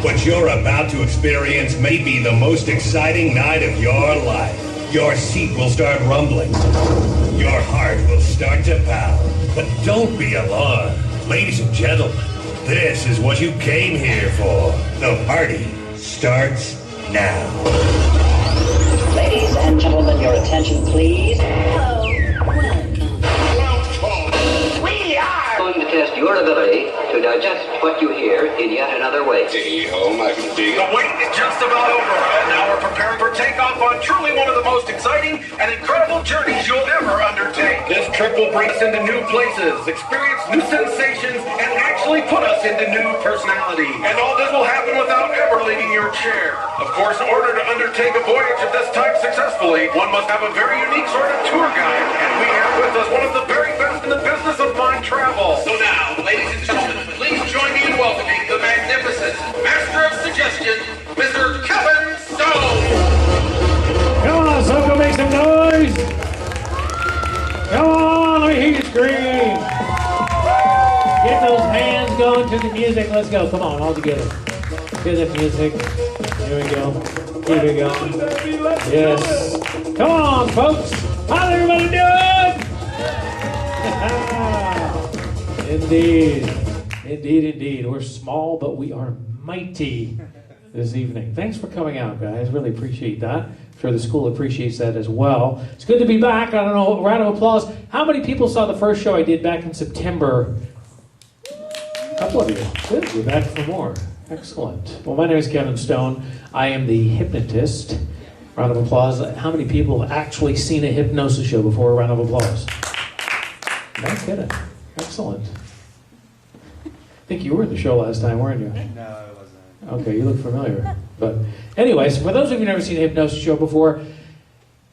What you're about to experience may be the most exciting night of your life. Your seat will start rumbling. Your heart will start to pound. But don't be alarmed. Ladies and gentlemen, this is what you came here for. The party starts now. Ladies and gentlemen, your attention, please. We are going to test your ability to digest what you hear in yet another way. Home, I can dig The wait is just about over, and now we're preparing for takeoff on truly one of the most exciting and incredible journeys you'll ever undertake. This trip will bring us into new places, experience new sensations, and actually put us into new personality. And all this will happen without ever leaving your chair. Of course, in order to undertake a voyage of this type successfully, one must have a very unique sort of tour guide, and we have with us one of the very best in the business of mind travel. So now, ladies and gentlemen, please join me in welcoming the magnificent master of suggestion, Mr. Kevin Stone. Come on, so go make some noise. Come on, let me hear you scream. Get those hands going to the music. Let's go. Come on, all together. Hear that music. Here we go. Keep it going. Yes. Come on, folks. How's everybody doing? Indeed. Indeed, indeed. We're small, but we are mighty this evening. Thanks for coming out, guys. Really appreciate that. I'm sure the school appreciates that as well. It's good to be back. I don't know, a round of applause. How many people saw the first show I did back in September? A couple of you. Good. We're back for more. Excellent. Well, my name is Kevin Stone. I am the hypnotist. Round of applause. How many people have actually seen a hypnosis show before? A round of applause. No kidding. Excellent. I think you were in the show last time, weren't you? No, I wasn't. Okay, you look familiar. But anyways, for those of you who've never seen a hypnosis show before,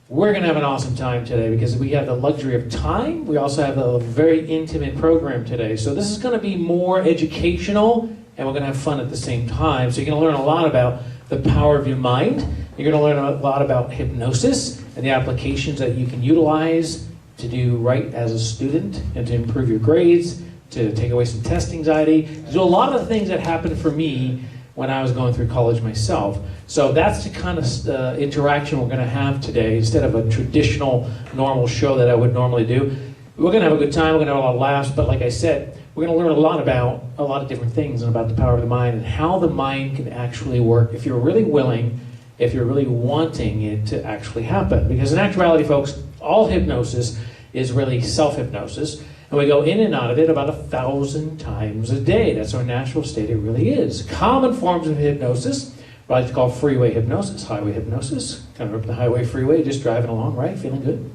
we're going to have an awesome time today because we have the luxury of time. We also have a very intimate program today. So this is going to be more educational, and we're going to have fun at the same time. So you're going to learn a lot about the power of your mind. You're going to learn a lot about hypnosis and the applications that you can utilize to do right as a student and to improve your grades, to take away some test anxiety. There's a lot of things that happened for me when I was going through college myself. So that's the kind of interaction we're going to have today instead of a traditional, normal show that I would normally do. We're going to have a good time. We're going to have a lot of laughs. But like I said, we're going to learn a lot about a lot of different things and about the power of the mind and how the mind can actually work if you're really willing, if you're really wanting it to actually happen. Because in actuality, folks, all hypnosis is really self-hypnosis. And we go in and out of it about 1,000 times a day. That's our natural state. It really is. Common forms of hypnosis, what I like to call freeway hypnosis, highway hypnosis. Kind of up the highway freeway, just driving along, right? Feeling good.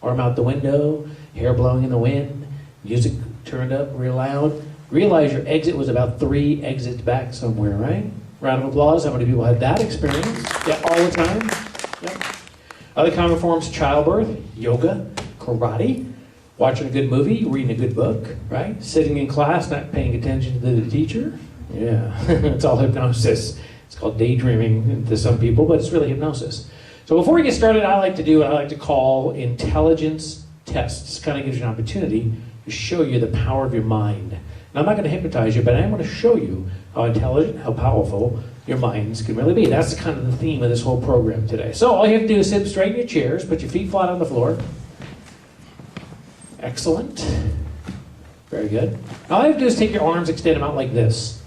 Arm out the window, hair blowing in the wind, music turned up real loud. Realize your exit was about 3 exits back somewhere, right? Round of applause. How many people had that experience? Yeah, all the time. Yep. Other common forms, childbirth, yoga, karate, watching a good movie, reading a good book, right? Sitting in class, not paying attention to the teacher. Yeah, it's all hypnosis. It's called daydreaming to some people, but it's really hypnosis. So before we get started, I like to do what I like to call intelligence tests. This kind of gives you an opportunity to show you the power of your mind. Now, I'm not going to hypnotize you, but I am going to show you how intelligent, how powerful your minds can really be. That's kind of the theme of this whole program today. So all you have to do is sit straight in your chairs, put your feet flat on the floor. Excellent. Very good. All you have to do is take your arms, extend them out like this.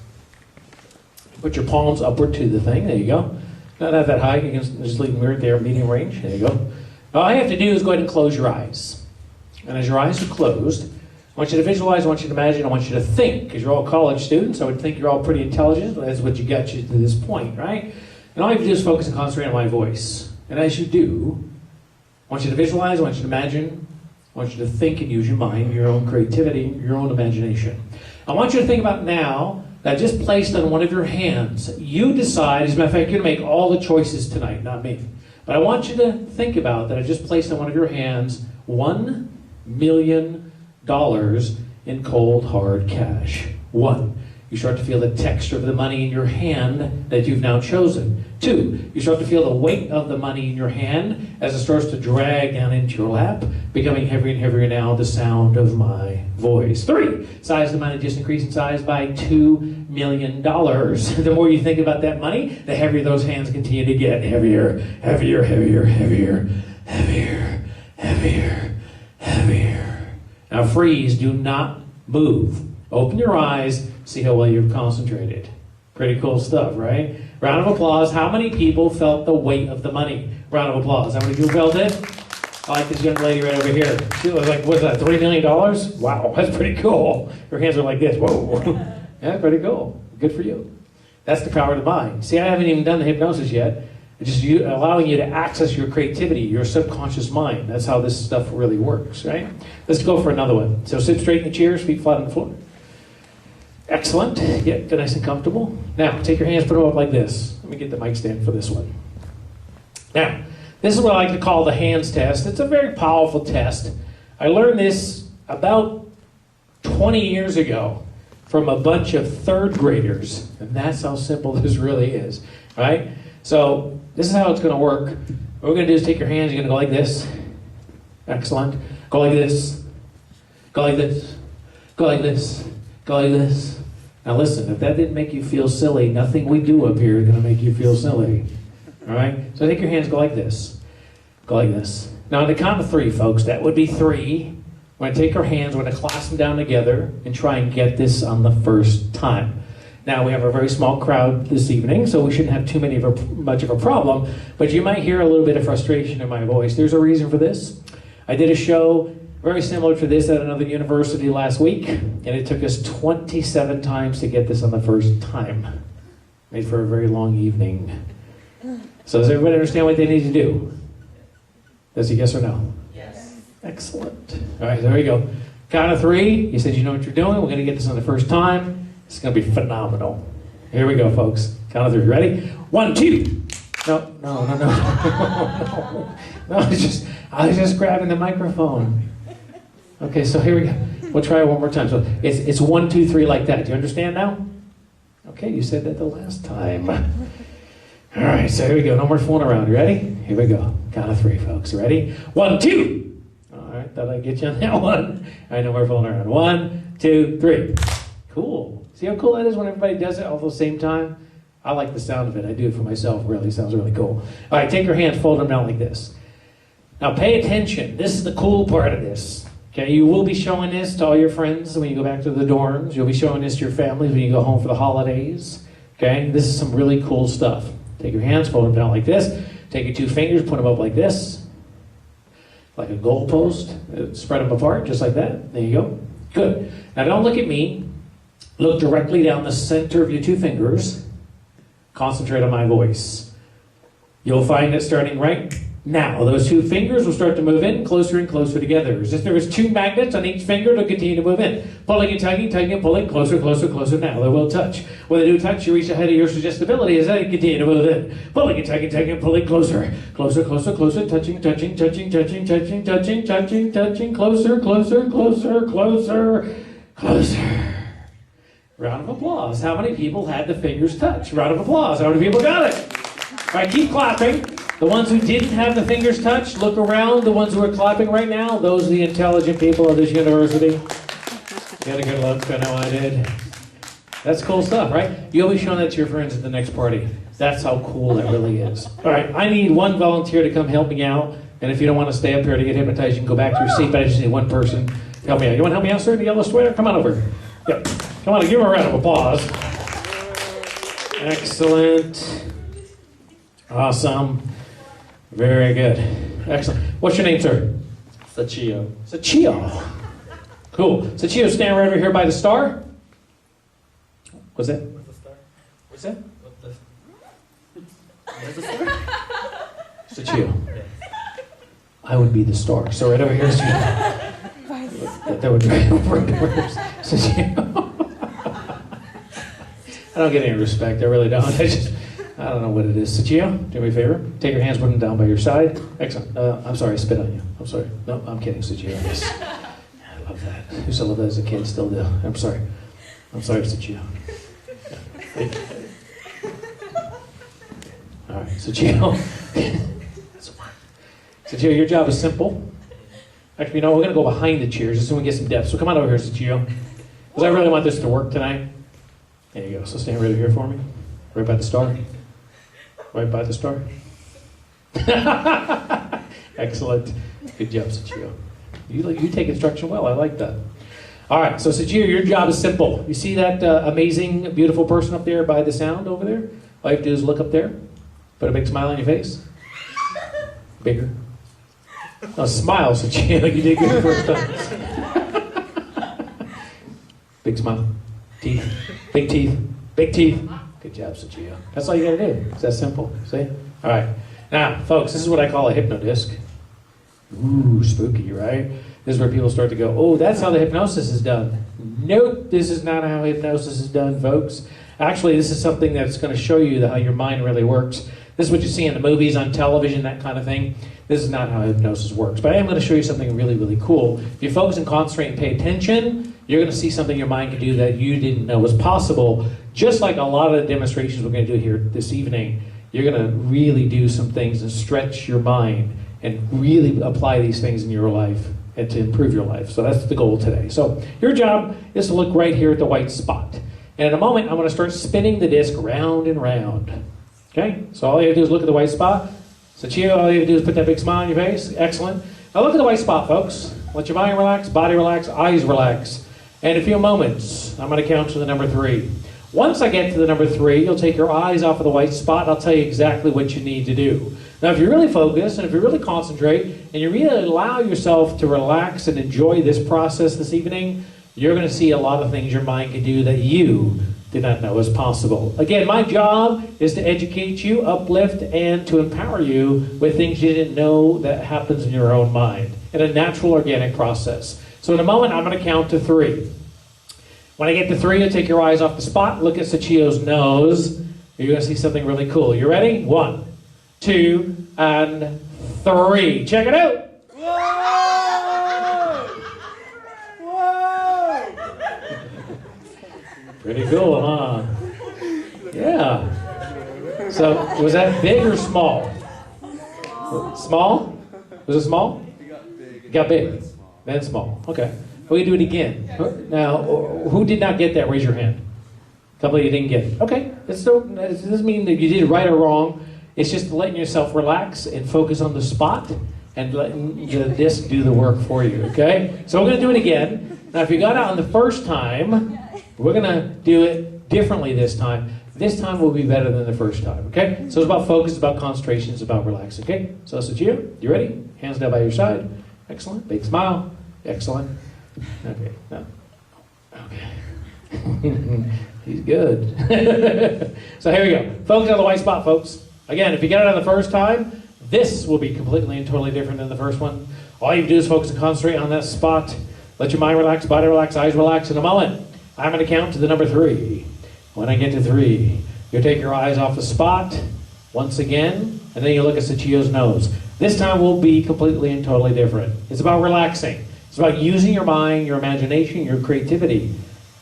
Put your palms upward to the thing. There you go. Not that high. You can just leave them right there, medium range. There you go. All you have to do is go ahead and close your eyes. And as your eyes are closed, I want you to visualize, I want you to imagine, I want you to think, because you're all college students, I would think you're all pretty intelligent. That's what you got you to this point, right? And all you have to do is focus and concentrate on my voice. And as you do, I want you to visualize, I want you to imagine, I want you to think and use your mind, your own creativity, your own imagination. I want you to think about now that just placed on one of your hands, you decide, as a matter of fact, you're going to make all the choices tonight, not me. But I want you to think about that I just placed on one of your hands $1 million in cold, hard cash. 1. You start to feel the texture of the money in your hand that you've now chosen. 2, you start to feel the weight of the money in your hand as it starts to drag down into your lap, becoming heavier and heavier now, the sound of my voice. 3, size of the money just increased in size by $2 million. The more you think about that money, the heavier those hands continue to get. Heavier, heavier, heavier, heavier, heavier, heavier, heavier. Now freeze, do not move. Open your eyes, see how well you've concentrated. Pretty cool stuff, right? Round of applause. How many people felt the weight of the money? Round of applause. How many people felt it? I like this young lady right over here. She was like, what's that, $3 million? Wow, that's pretty cool. Her hands are like this. Whoa. Yeah, pretty cool. Good for you. That's the power of the mind. See, I haven't even done the hypnosis yet. It's just allowing you to access your creativity, your subconscious mind. That's how this stuff really works, right? Let's go for another one. So sit straight in the chairs, feet flat on the floor. Excellent. Get nice and comfortable. Now, take your hands, put them up like this. Let me get the mic stand for this one. Now, this is what I like to call the hands test. It's a very powerful test. I learned this about 20 years ago from a bunch of third graders. And that's how simple this really is, right? So, this is how it's going to work. What we're going to do is take your hands, you're going to go like this. Excellent. Go like this. Go like this. Go like this. Go like this. Now listen, if that didn't make you feel silly, nothing we do up here is going to make you feel silly. All right? So take your hands, go like this. Go like this. Now on the count of 3, folks, that would be 3. We're going to take our hands, we're going to clasp them down together and try and get this on the first time. Now we have a very small crowd this evening, so we shouldn't have much of a problem, but you might hear a little bit of frustration in my voice. There's a reason for this. I did a show very similar to this at another university last week, and it took us 27 times to get this on the first time. Made for a very long evening. So does everybody understand what they need to do? Does he yes or no? Yes. Excellent. All right, there we go. Count of 3. You said you know what you're doing. We're going to get this on the first time. It's going to be phenomenal. Here we go, folks. Count of 3. Ready? 1, 2. No. No, I was just grabbing the microphone. Okay, so here we go. We'll try it one more time. So it's 1, 2, 3 like that. Do you understand now? Okay, you said that the last time. All right, so here we go. No more fooling around. You ready? Here we go. Count of 3, folks. Ready? 1, 2. All right, thought I'd get you on that one. All right, no more fooling around. 1, 2, 3. Cool. See how cool that is when everybody does it all at the same time? I like the sound of it. I do it for myself, really. It sounds really cool. All right, take your hands, fold them down like this. Now pay attention. This is the cool part of this. Okay, you will be showing this to all your friends when you go back to the dorms. You'll be showing this to your families when you go home for the holidays. Okay, this is some really cool stuff. Take your hands, fold them down like this. Take your 2 fingers, put them up like this. Like a goalpost. Spread them apart, just like that. There you go. Good. Now don't look at me. Look directly down the center of your 2 fingers. Concentrate on my voice. You'll find that starting right now, those 2 fingers will start to move in closer and closer together. As if there was 2 magnets on each finger, they'll continue to move in. Pulling and tugging, tugging and pulling, closer, closer, closer now. They will touch. When they do touch, you reach ahead of your suggestibility as they continue to move in. Pulling and tugging, tugging and pulling closer. Closer, closer, closer, touching, touching, touching, touching, touching, touching, touching, touching, closer, closer, closer, closer, closer. Round of applause. How many people had the fingers touch? Round of applause. How many people got it? All right, keep clapping. The ones who didn't have the fingers touched, look around. The ones who are clapping right now, those are the intelligent people of this university. You had a good look, I know I did. That's cool stuff, right? You'll be showing that to your friends at the next party. That's how cool that really is. All right, I need 1 volunteer to come help me out. And if you don't want to stay up here to get hypnotized, you can go back to your seat, but I just need 1 person to help me out. You want to help me out, sir, in the yellow sweater? Come on over. Yep. Come on, give him a round of applause. Excellent. Awesome. Very good. Excellent. What's your name, sir? Sachio. Sachio. Cool. Sachio, stand right over here by the star. What's that? What's the star? What's that? What's the star? Sachio. I would be the star. So right over here, Sachio. That would be Sachio. I don't get any respect. I really don't. I don't know what it is. Sachio, do me a favor. Take your hands, put them down by your side. Excellent. I'm sorry, I spit on you. I'm sorry. No, I'm kidding, Sachio. Yes. I love that. I used to love that as a kid, still do. I'm sorry. I'm sorry, Sachio. All right, Sachio. Sachio, your job is simple. Actually, we're going to go behind the chairs just so we get some depth. So come on over here, Sachio. Because I really want this to work tonight. There you go. So stand right over here for me. Right by the star. Right by the star. Excellent. Good job, Sachio. You take instruction well. I like that. All right, so Sachio, your job is simple. You see that amazing, beautiful person up there by the sound over there? All you have to do is look up there. Put a big smile on your face. Bigger. No, smile, Sachio. You did good the first time. Big smile. Teeth. Big teeth. Big teeth. Good job, Sachio. That's all you got to do. It's that simple. See? All right. Now, folks, this is what I call a hypnodisc. Ooh, spooky, right? This is where people start to go, oh, that's how the hypnosis is done. Nope, this is not how hypnosis is done, folks. Actually, this is something that's going to show you how your mind really works. This is what you see in the movies, on television, that kind of thing. This is not how hypnosis works. But I am going to show you something really, really cool. If you focus and concentrate and pay attention, you're going to see something your mind can do that you didn't know was possible. Just like a lot of the demonstrations we're going to do here this evening, you're going to really do some things and stretch your mind and really apply these things in your life and to improve your life. So that's the goal today. So your job is to look right here at the white spot. And in a moment, I'm going to start spinning the disc round and round. Okay? So all you have to do is look at the white spot. Sachio, all you have to do is put that big smile on your face. Excellent. Now look at the white spot, folks. Let your mind relax, body relax, eyes relax. And in a few moments, I'm going to count to the number 3. Once I get to the number 3, you'll take your eyes off of the white spot. I'll tell you exactly what you need to do. Now, if you really focus and if you really concentrate and you really allow yourself to relax and enjoy this process this evening, you're going to see a lot of things your mind can do that you did not know was possible. Again, my job is to educate you, uplift, and to empower you with things you didn't know that happens in your own mind in a natural, organic process. So in a moment, I'm going to count to 3. When I get to 3, you'll take your eyes off the spot, look at Sachio's nose. You're going to see something really cool. You ready? 1, 2, and 3. Check it out. Whoa! Whoa! Pretty cool, huh? Yeah. So, was that big or small? Small? Was it small? It got big. Then small. Okay. We can do it again. Now, who did not get that? Raise your hand. A couple of you didn't get it. Okay. It doesn't mean that you did right or wrong. It's just letting yourself relax and focus on the spot and letting the disc do the work for you, okay? So we're going to do it again. Now, if you got it on the first time, we're going to do it differently this time. This time will be better than the first time, okay? So it's about focus, it's about concentration, it's about relax, okay? So Sachio, you ready? Hands down by your side. Excellent. Big smile. Excellent. Okay. No. Okay. He's good. So here we go. Focus on the white spot, folks. Again, if you get it on the first time, this will be completely and totally different than the first one. All you do is focus and concentrate on that spot. Let your mind relax, body relax, eyes relax. In a moment, I'm going to count to the number 3. When I get to 3, you'll take your eyes off the spot once again, and then you look at Sachio's nose. This time will be completely and totally different. It's about relaxing. It's about using your mind, your imagination, your creativity.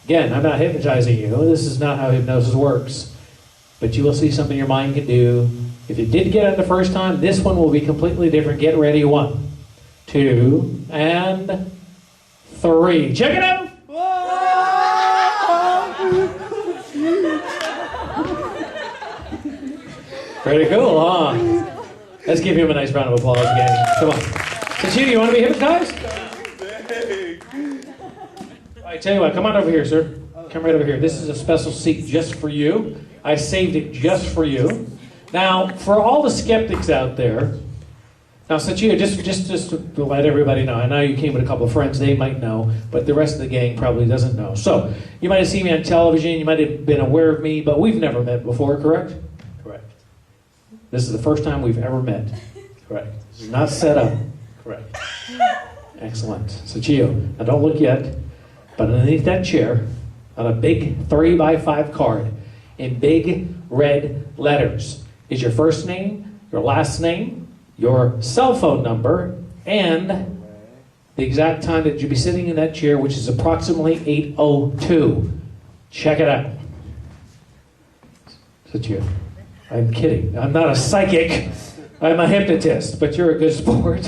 Again, I'm not hypnotizing you. This is not how hypnosis works. But you will see something your mind can do. If you did get it the first time, this one will be completely different. Get ready. 1, 2, and 3. Check it out. Pretty cool, huh? Let's give him a nice round of applause again. Come on. Sachio, you want to be hypnotized? I tell you what, come on over here, sir. Come right over here. This is a special seat just for you. I saved it just for you. Now, for all the skeptics out there, now Sachio, just to let everybody know, I know you came with a couple of friends, they might know, but the rest of the gang probably doesn't know. So, you might have seen me on television, you might have been aware of me, but we've never met before, correct? Correct. This is the first time we've ever met. Correct. This is not set up. Correct. Excellent. Sachio, now don't look yet, but underneath that chair, on a big 3x5 card, in big red letters, is your first name, your last name, your cell phone number, and the exact time that you'll be sitting in that chair, which is approximately 8:02. Check it out. Is it you? I'm kidding. I'm not a psychic. I'm a hypnotist, but you're a good sport.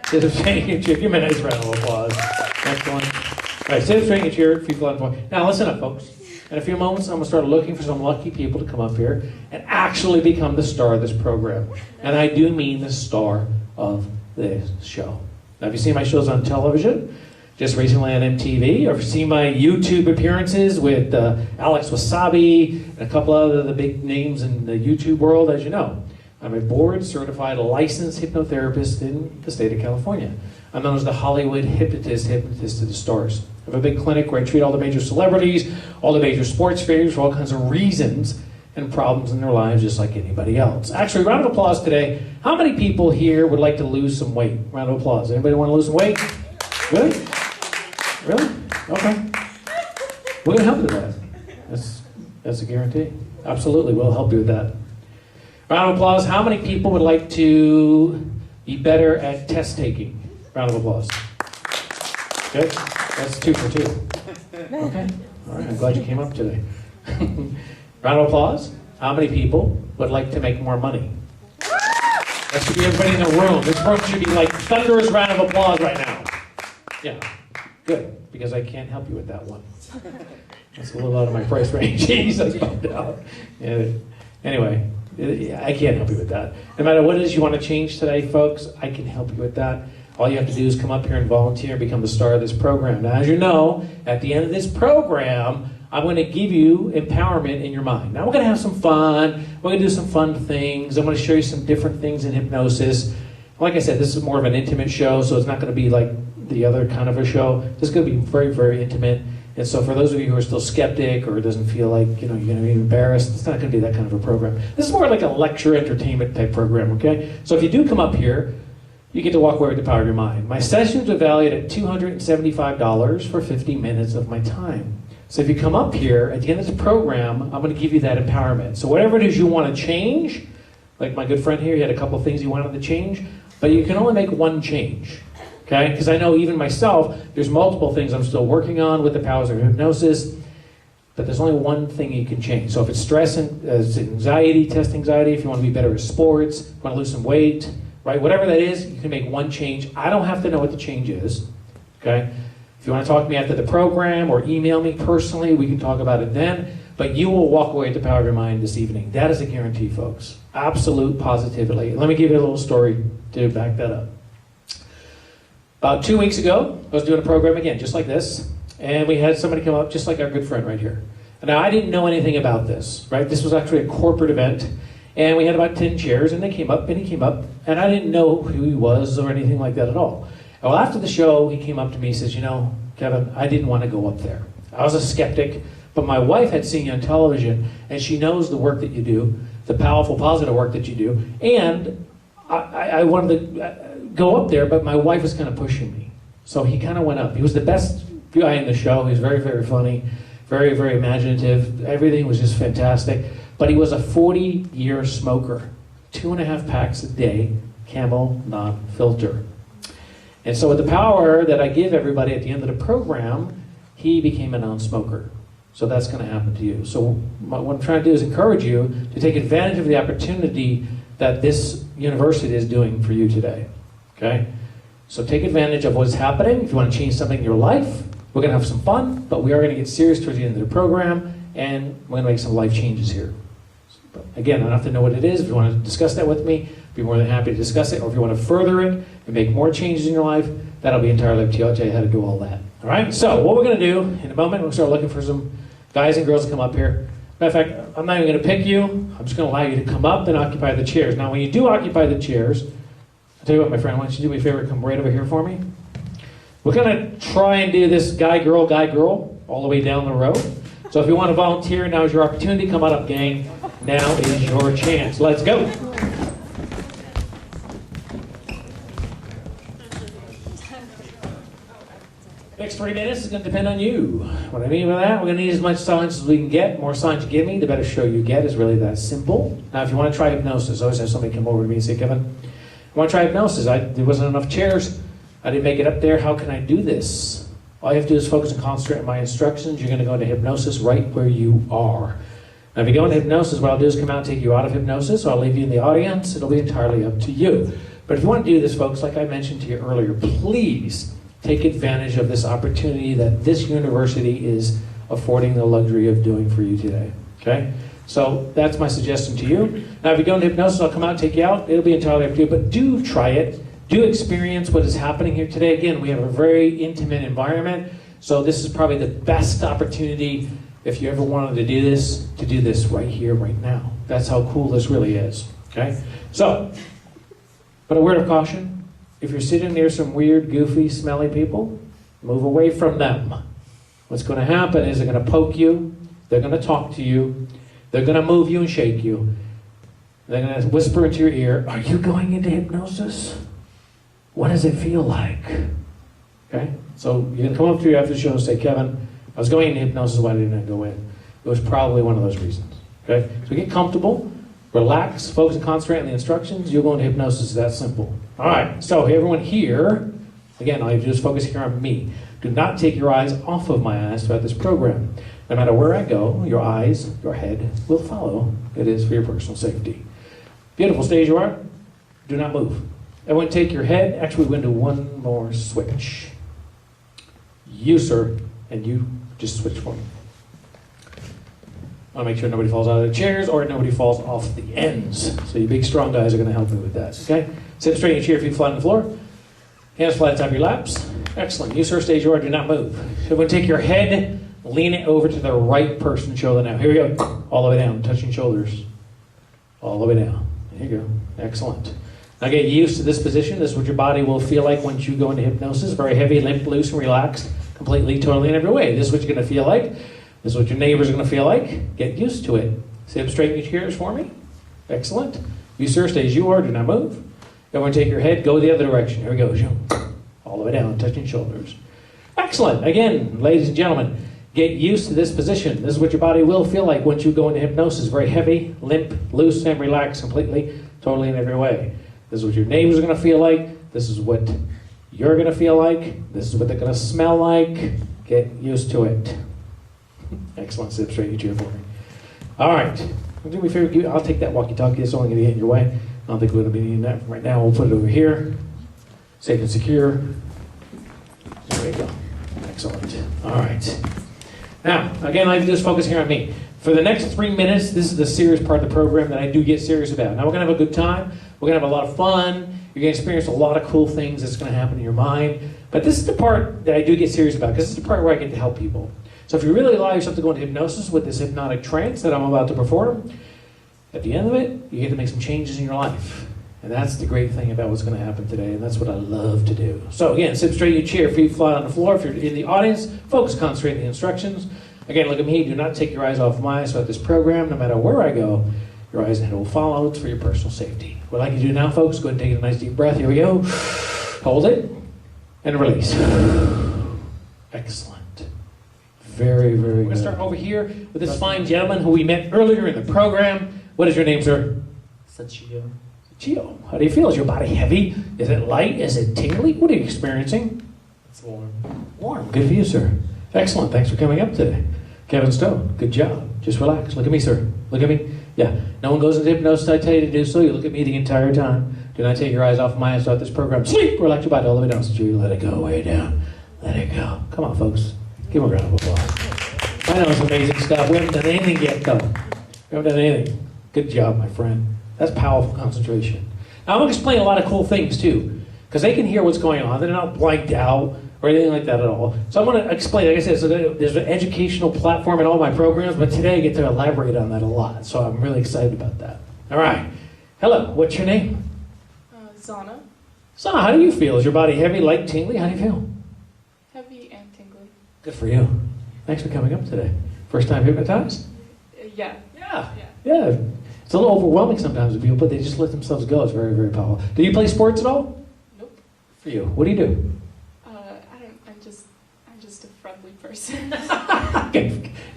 Sit up straight and cheer. Give me a nice round of applause. Next one. All right, sit up straight and cheer. People on point. Now listen up, folks. In a few moments, I'm going to start looking for some lucky people to come up here and actually become the star of this program. And I do mean the star of this show. Now, have you seen my shows on television? Just recently on MTV, or seen my YouTube appearances with Alex Wasabi and a couple other the big names in the YouTube world, as you know. I'm a board-certified licensed hypnotherapist in the state of California. I'm known as the Hollywood Hypnotist to the stars. I have a big clinic where I treat all the major celebrities, all the major sports figures for all kinds of reasons and problems in their lives, just like anybody else. Actually, round of applause today. How many people here would like to lose some weight? Round of applause. Anybody want to lose some weight? Good? Really? Okay. We're going to help you with that. That's a guarantee. Absolutely, we'll help you with that. Round of applause. How many people would like to be better at test taking? Round of applause. Good. That's 2 for 2. Okay. All right. I'm glad you came up today. Round of applause. How many people would like to make more money? That should be everybody in the room. This room should be like thunderous round of applause right now. Yeah. Good. Because I can't help you with that one. That's a little out of my price range. Jeez, I bumped out. Yeah. Anyway, I can't help you with that. No matter what it is you want to change today, folks, I can help you with that. All you have to do is come up here and volunteer and become the star of this program. Now, as you know, at the end of this program, I'm going to give you empowerment in your mind. Now, we're going to have some fun. We're going to do some fun things. I'm going to show you some different things in hypnosis. Like I said, this is more of an intimate show, so it's not going to be like the other kind of a show. This is going to be very, very intimate. And so for those of you who are still skeptic or doesn't feel like, you're going to be embarrassed, it's not going to be that kind of a program. This is more like a lecture entertainment type program, okay? So if you do come up here, you get to walk away with the power of your mind. My sessions are valued at $275 for 50 minutes of my time. So if you come up here, at the end of the program, I'm going to give you that empowerment. So whatever it is you want to change, like my good friend here, he had a couple things he wanted to change, but you can only make one change. Okay? Because I know even myself, there's multiple things I'm still working on with the powers of hypnosis, but there's only one thing you can change. So if it's stress and anxiety, test anxiety, if you want to be better at sports, want to lose some weight, right? Whatever that is, you can make one change. I don't have to know what the change is. Okay? If you want to talk to me after the program or email me personally, we can talk about it then. But you will walk away with the power of your mind this evening. That is a guarantee, folks. Absolute positivity. Let me give you a little story to back that up. About 2 weeks ago, I was doing a program again, just like this, and we had somebody come up, just like our good friend right here. And now, I didn't know anything about this, right? This was actually a corporate event, and we had about 10 chairs, and they came up, and he came up, and I didn't know who he was or anything like that at all. Well, after the show, he came up to me and says, Kevin, I didn't want to go up there. I was a skeptic, but my wife had seen you on television, and she knows the work that you do, the powerful, positive work that you do, and I wanted to go up there, but my wife was kind of pushing me. So he kind of went up. He was the best guy in the show. He was very, very funny, very, very imaginative. Everything was just fantastic. But he was a 40-year smoker, 2.5 packs a day, Camel non-filter. And so with the power that I give everybody at the end of the program, he became a non-smoker. So that's going to happen to you. So what I'm trying to do is encourage you to take advantage of the opportunity that this university is doing for you today. Okay? So take advantage of what's happening. If you want to change something in your life, we're going to have some fun, but we are going to get serious towards the end of the program, and we're going to make some life changes here. But again, I don't have to know what it is. If you want to discuss that with me, I'd be more than happy to discuss it. Or if you want to further it and make more changes in your life, that'll be entirely up to you. I'll tell you how to do all that. All right? So what we're going to do in a moment, we're going to start looking for some guys and girls to come up here. Matter of fact, I'm not even going to pick you. I'm just going to allow you to come up and occupy the chairs. Now, when you do occupy the chairs, I'll tell you what, my friend, why don't you do me a favor, come right over here for me. We're going to try and do this guy, girl, all the way down the road. So if you want to volunteer, now is your opportunity. Come on up, gang. Now is your chance. Let's go. Next 3 minutes is going to depend on you. What I mean by that, we're going to need as much silence as we can get. The more silence you give me, the better show you get. It's really that simple. Now, if you want to try hypnosis, I always have somebody come over to me and say, Kevin, I want to try hypnosis. There wasn't enough chairs. I didn't make it up there. How can I do this? All you have to do is focus and concentrate on my instructions. You're going to go into hypnosis right where you are. Now, if you go into hypnosis, what I'll do is come out and take you out of hypnosis, or I'll leave you in the audience. It'll be entirely up to you. But if you want to do this, folks, like I mentioned to you earlier, please take advantage of this opportunity that this university is affording the luxury of doing for you today. Okay? So that's my suggestion to you. Now, if you go into hypnosis, I'll come out and take you out. It'll be entirely up to you. But do try it. Do experience what is happening here today. Again, we have a very intimate environment. So this is probably the best opportunity, if you ever wanted to do this right here, right now. That's how cool this really is. Okay? So, but a word of caution. If you're sitting near some weird, goofy, smelly people, move away from them. What's going to happen is they're going to poke you. They're going to talk to you. They're going to move you and shake you. They're going to whisper into your ear, "Are you going into hypnosis? What does it feel like?" Okay? So you're going to come up to you after the show and say, "Kevin, I was going into hypnosis, why didn't I go in?" It was probably one of those reasons. Okay? So get comfortable, relax, focus and concentrate on the instructions. You'll go into hypnosis. It's that simple. All right. So everyone here, again, all you have to do is focus here on me. Do not take your eyes off of my eyes throughout this program. No matter where I go, your eyes, your head will follow. It is for your personal safety. Beautiful. Stay as you are. Do not move. Everyone take your head. Actually, we're going to do one more switch. You, sir, and you just switch for me. I want to make sure nobody falls out of the chairs or nobody falls off the ends. So you big, strong guys are going to help me with that. Okay? Sit straight in your chair, feet flat on the floor. Hands flat on top of your laps. Excellent. You, sir, stay as you are. Do not move. Everyone take your head, lean it over to the right person, shoulder now. Here we go. All the way down, touching shoulders. All the way down. There you go. Excellent. Now get used to this position. This is what your body will feel like once you go into hypnosis. Very heavy, limp, loose, and relaxed. Completely, totally, in every way. This is what you're going to feel like. This is what your neighbors are going to feel like. Get used to it. Sit up straight in your chairs for me. Excellent. You, sir, stay as you are. Do not move. Everyone take your head. Go the other direction. Here we go. All the way down, touching shoulders. Excellent. Again, ladies and gentlemen, get used to this position. This is what your body will feel like once you go into hypnosis. Very heavy, limp, loose, and relaxed completely, totally in every way. This is what your neighbors are going to feel like. This is what you're going to feel like. This is what they're going to smell like. Get used to it. Excellent. Sit straight in your chair for me. All right. Do me a favor. I'll take that walkie-talkie. It's only going to get in your way. I don't think we're going to be needing that right now. We'll put it over here. Safe and secure. There we go. Excellent. All right. Now, again, I just focus here on me. For the next 3 minutes, this is the serious part of the program that I do get serious about. Now, we're going to have a good time. We're going to have a lot of fun. You're going to experience a lot of cool things that's going to happen in your mind. But this is the part that I do get serious about, because this is the part where I get to help people. So if you really allow yourself to go into hypnosis with this hypnotic trance that I'm about to perform, at the end of it, you get to make some changes in your life. And that's the great thing about what's going to happen today, and that's what I love to do. So again, sit straight in your chair, feet flat on the floor. If you're in the audience, focus, concentrate on the instructions. Again, look at me. Do not take your eyes off my eyes throughout this program. No matter where I go, your eyes and head will follow. It's for your personal safety. What I'd like you to do now, folks, go ahead and take a nice deep breath. Here we go. Hold it. And release. Excellent. Very, very good. We're going to start over here with this fine gentleman who we met earlier in the program. What is your name, sir? Sachio. Sachio. How do you feel? Is your body heavy? Is it light? Is it tingly? What are you experiencing? It's warm. Warm. Good for you, sir. Excellent. Thanks for coming up today. Kevin Stone. Good job. Just relax. Look at me, sir. Look at me. Yeah. No one goes into hypnosis. I tell you to do so. You look at me the entire time. Do not take your eyes off my eyes throughout this program. Sleep. Relax your body all the way down. Sachio. Let it go way down. Let it go. Come on, folks. Give him a round of applause. I know it's amazing stuff. We haven't done anything yet, though. We haven't done anything. Good job, my friend. That's powerful concentration. Now, I'm going to explain a lot of cool things, too, because they can hear what's going on. They're not blanked out or anything like that at all. So I'm going to explain, like I said, so there's an educational platform in all my programs, but today I get to elaborate on that a lot, so I'm really excited about that. All right. Hello. What's your name? Zana. Zana, how do you feel? Is your body heavy, light, tingly? How do you feel? Heavy and tingly. Good for you. Thanks for coming up today. First time hypnotized? Yeah. Yeah. It's a little overwhelming sometimes with people, but they just let themselves go. It's very, very powerful. Do you play sports at all? Nope. For you. What do you do? I'm just a friendly person.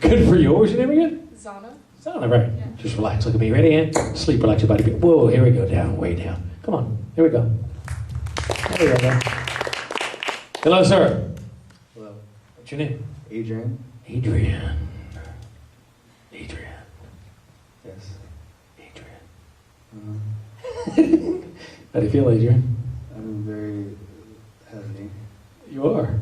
Good for you. What was your name again? Zana. Zana, right. Yeah. Just relax. Look at me. Ready? And sleep. Relax your body. Whoa, here we go. Down, way down. Come on. Here we go. There we go. Hello, sir. Hello. What's your name? Adrian. Adrian. Adrian. Yes. Adrian. How do you feel, Adrian? I'm very heavy. You are.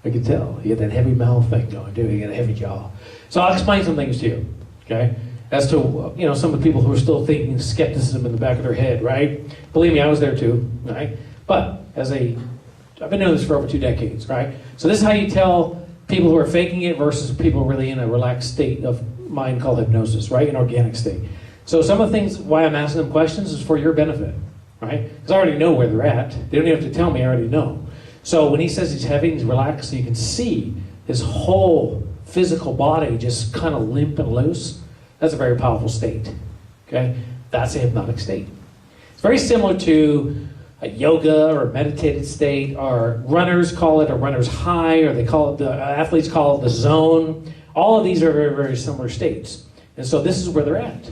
I can tell. You got that heavy mouth thing going, too. You got a heavy jaw. So I'll explain some things to you, okay? As to, some of the people who are still thinking skepticism in the back of their head, right? Believe me, I was there too, right? But I've been doing this for over 2 decades, right? So this is how you tell people who are faking it versus people really in a relaxed state of mind called hypnosis, right? An organic state. So some of the things why I'm asking them questions is for your benefit, right? Because I already know where they're at. They don't even have to tell me, I already know. So when he says he's heavy, he's relaxed, you can see his whole physical body just kind of limp and loose. That's a very powerful state, okay? That's a hypnotic state. It's very similar to a yoga or a meditated state, or runners call it a runner's high, or the athletes call it the zone. All of these are very, very similar states. And so this is where they're at.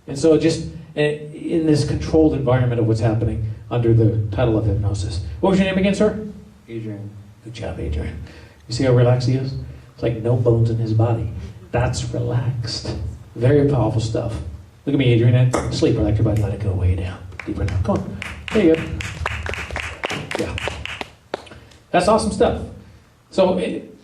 And so just in this controlled environment of what's happening under the title of hypnosis. What was your name again, sir? Adrian. Good job, Adrian. You see how relaxed he is? It's like no bones in his body. That's relaxed. Very powerful stuff. Look at me, Adrian. Sleep, relax your body, let it go way down. Deeper now. Come on. There you go. Yeah. That's awesome stuff. So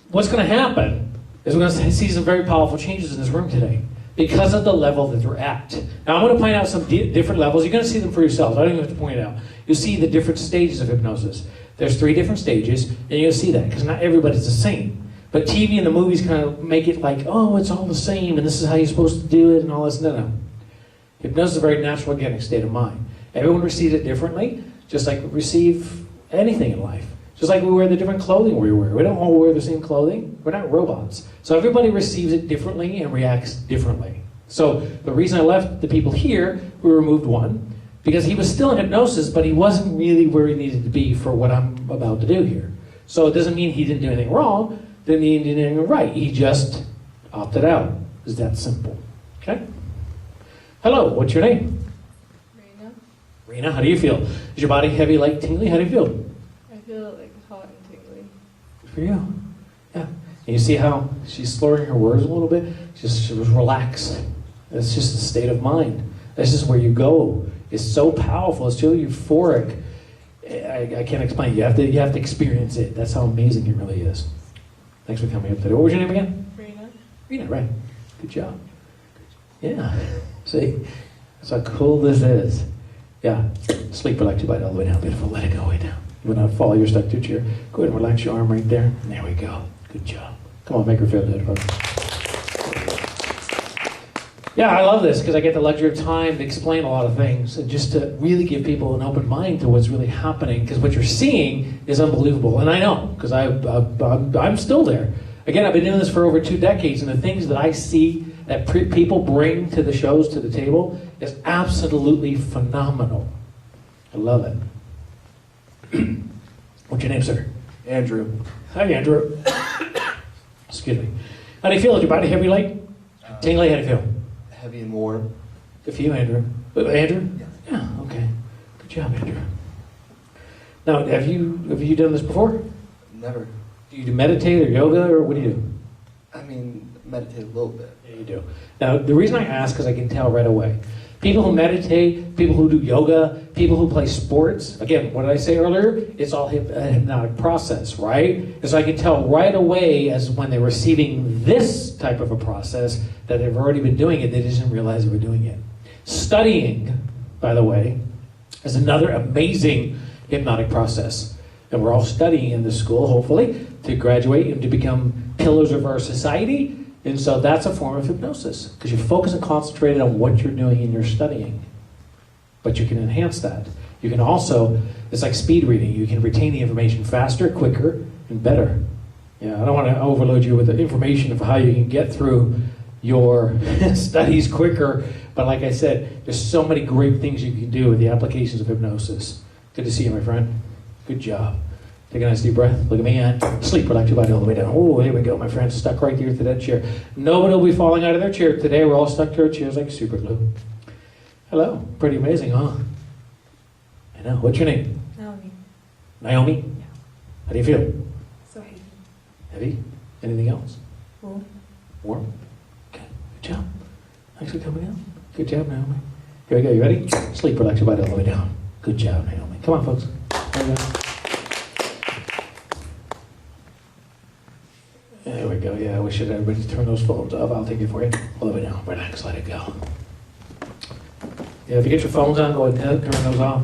what's going to happen is we're going to see some very powerful changes in this room today because of the level that they're at. Now I'm going to point out some different levels. You're going to see them for yourselves. I don't even have to point it out. You'll see the different stages of hypnosis. There's 3 different stages, and you'll see that because not everybody's the same. But TV and the movies kind of make it like, oh, it's all the same, and this is how you're supposed to do it, and all this. No. Hypnosis is a very natural, organic state of mind. Everyone receives it differently, just like we receive anything in life. Just like we wear the different clothing we wear. We don't all wear the same clothing. We're not robots. So everybody receives it differently and reacts differently. So the reason I left the people here, we removed one, because he was still in hypnosis, but he wasn't really where he needed to be for what I'm about to do here. So it doesn't mean he didn't do anything wrong, didn't mean he did anything right. He just opted out. It's that simple. Okay? Hello, what's your name? Reina. Rena, how do you feel? Is your body heavy, light, tingly? How do you feel? I feel like hot and tingly. Good for you. Yeah. And you see how she's slurring her words a little bit? She was relaxed. It's just a state of mind. That's just where you go. It's so powerful. It's so euphoric. I can't explain. You have to experience it. That's how amazing it really is. Thanks for coming up today. What was your name again? Reina. Rena, right. Good job. Yeah. See? That's how cool this is. Yeah. Sleep, relax your body all the way down. Beautiful. Let it go way down. You will not fall. You're stuck to your chair. Go ahead and relax your arm right there. There we go. Good job. Come on, make her feel good. Yeah, I love this because I get the luxury of time to explain a lot of things and just to really give people an open mind to what's really happening, because what you're seeing is unbelievable. And I know, because I'm still there. Again, I've been doing this for over 2 decades, and the things that I see that people bring to the shows, to the table, is absolutely phenomenal. I love it. What's your name, sir? Andrew. Hi, Andrew. Excuse me. How do you feel? Is your body heavy, light? Tingly, how do you feel? Heavy and warm. Good for you, Andrew. Andrew? Yes. Yeah, okay. Good job, Andrew. Now, have you done this before? Never. Do you meditate or yoga, or what do you do? I mean, meditate a little bit. Yeah, you do. Now, the reason I ask is I can tell right away. People who meditate, people who do yoga, people who play sports, again, what did I say earlier? It's all a hypnotic process, right? And so I can tell right away as when they're receiving this type of a process that they've already been doing it, they just didn't realize they were doing it. Studying, by the way, is another amazing hypnotic process. And we're all studying in this school, hopefully, to graduate and to become pillars of our society. And so that's a form of hypnosis, because you're focused and concentrated on what you're doing in your studying. But you can enhance that. You can also, it's like speed reading. You can retain the information faster, quicker, and better. Yeah, I don't want to overload you with the information of how you can get through your studies quicker. But like I said, there's so many great things you can do with the applications of hypnosis. Good to see you, my friend. Good job. Take a nice deep breath. Look at me and sleep. Relax your body all the way down. Oh, here we go, my friend. Stuck right here to that chair. Nobody will be falling out of their chair today. We're all stuck to our chairs like super glue. Hello. Pretty amazing, huh? I know. What's your name? Naomi. Naomi? Yeah. How do you feel? So heavy. Heavy? Anything else? Warm. Warm? Okay, good job. Thanks for coming out. Good job, Naomi. Here we go, you ready? Sleep, relax your body all the way down. Good job, Naomi. Come on, folks. There we go. Yeah, we should everybody turn those phones off. I'll take it for you. All the way down. Relax, let it go. Yeah, if you get your phones on, go ahead and turn those off.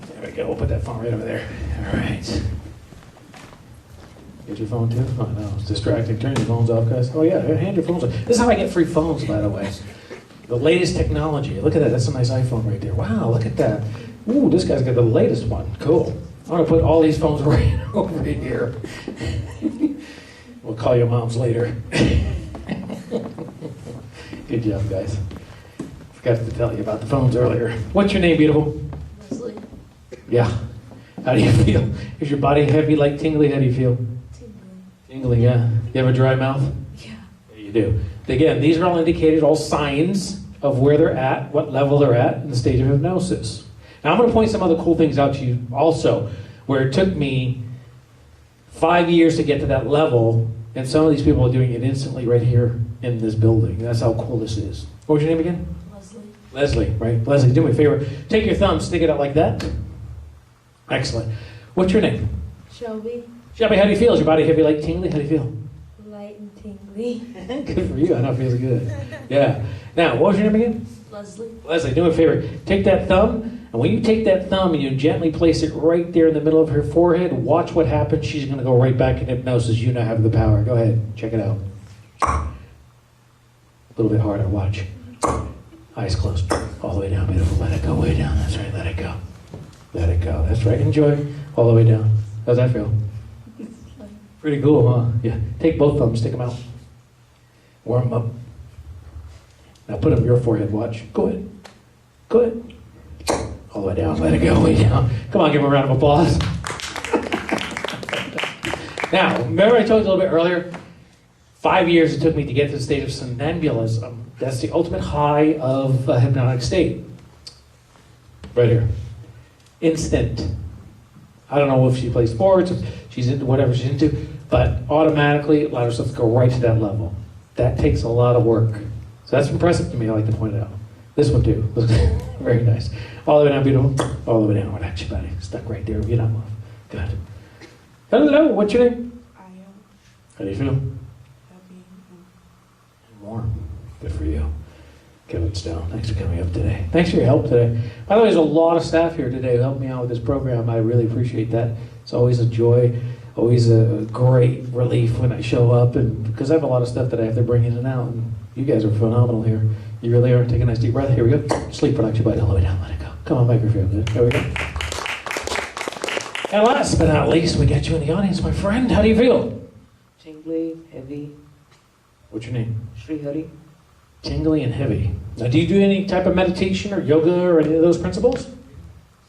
There we go. We'll put that phone right over there. All right. Get your phone too? Oh, no, it's distracting. Turn your phones off, guys. Oh, yeah, hand your phones off. This is how I get free phones, by the way. The latest technology. Look at that. That's a nice iPhone right there. Wow, look at that. Ooh, this guy's got the latest one. Cool. I'm going to put all these phones right over here. We'll call your moms later. Good job, guys. Forgot to tell you about the phones earlier. What's your name, beautiful? Leslie. Yeah. How do you feel? Is your body heavy, like tingly? How do you feel? Tingling. Tingly, yeah. You have a dry mouth? Yeah. Yeah, you do. Again, these are all indicators, all signs of where they're at, what level they're at in the stage of hypnosis. Now, I'm going to point some other cool things out to you also, where it took me 5 years to get to that level, and some of these people are doing it instantly right here in this building. That's how cool this is. What was your name again? Leslie. Leslie, right? Leslie, do me a favor. Take your thumb, stick it out like that. Excellent. What's your name? Shelby. Shelby, how do you feel? Is your body heavy, like tingly? How do you feel? Light and tingly. Good for you. I know it feels good. Yeah. Now, what was your name again? Leslie. Leslie, do me a favor. Take that thumb, and when you take that thumb and you gently place it right there in the middle of her forehead, watch what happens. She's going to go right back in hypnosis. You now have the power. Go ahead. Check it out. A little bit harder. Watch. Eyes closed. All the way down. Beautiful. Let it go way down. That's right. Let it go. Let it go. That's right. Enjoy. All the way down. How's that feel? Pretty cool, huh? Yeah. Take both thumbs. Stick them out. Warm them up. Now put them on your forehead. Watch. Go ahead. Go ahead. All the way down. Let it go way down. Come on, give him a round of applause. Now, remember I told you a little bit earlier? 5 years it took me to get to the state of somnambulism. That's the ultimate high of a hypnotic state. Right here. Instant. I don't know if she plays sports, if she's into whatever she's into, but automatically allow herself to go right to that level. That takes a lot of work. So that's impressive to me, I like to point it out. This one too. Very nice. All the way down, beautiful. All the way down. Relax your body. Stuck right there. You're not moving. Good. Hello, what's your name? I am How do you feel? happy and Warm. Good for you. Kevin Stone, thanks for coming up today. Thanks for your help today. By the way, there's a lot of staff here today who helped me out with this program. I really appreciate that. It's always a joy, always a great relief when I show up, and because I have a lot of stuff that I have to bring in and out, and you guys are phenomenal here. You really are. Take a nice deep breath. Here we go. Sleep, relax your body all the way down. Let it go. Come on, microphone. There we go. And last but not least, we got you in the audience, my friend. How do you feel? Tingly, heavy, What's your name? Sri Hari. Tingly and heavy. Now, do you do any type of meditation or yoga or any of those principles?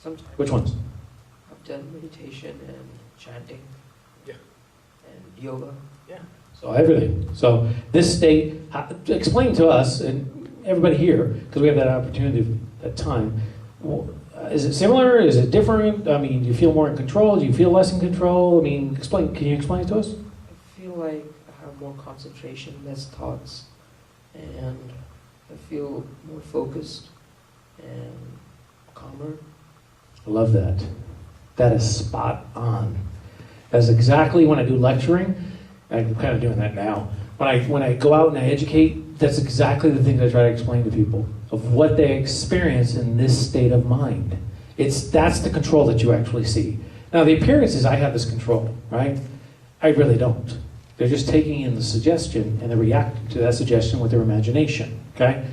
Sometimes Which ones? I've done meditation and chanting. Yeah. And yoga. Yeah. So everything. So this state, explain to us and everybody here, because we have that opportunity at time. Is it similar? Is it different? I mean, do you feel more in control? Do you feel less in control? I mean, explain. Can you explain it to us? I feel like I have more concentration, less thoughts, and I feel more focused and calmer. I love that. That is spot on. That's exactly when I do lecturing. I'm kind of doing that now. When I go out and I educate, that's exactly the things I try to explain to people of what they experience in this state of mind. That's the control that you actually see. Now the appearance is I have this control, right? I really don't. They're just taking in the suggestion and they're reacting to that suggestion with their imagination, okay?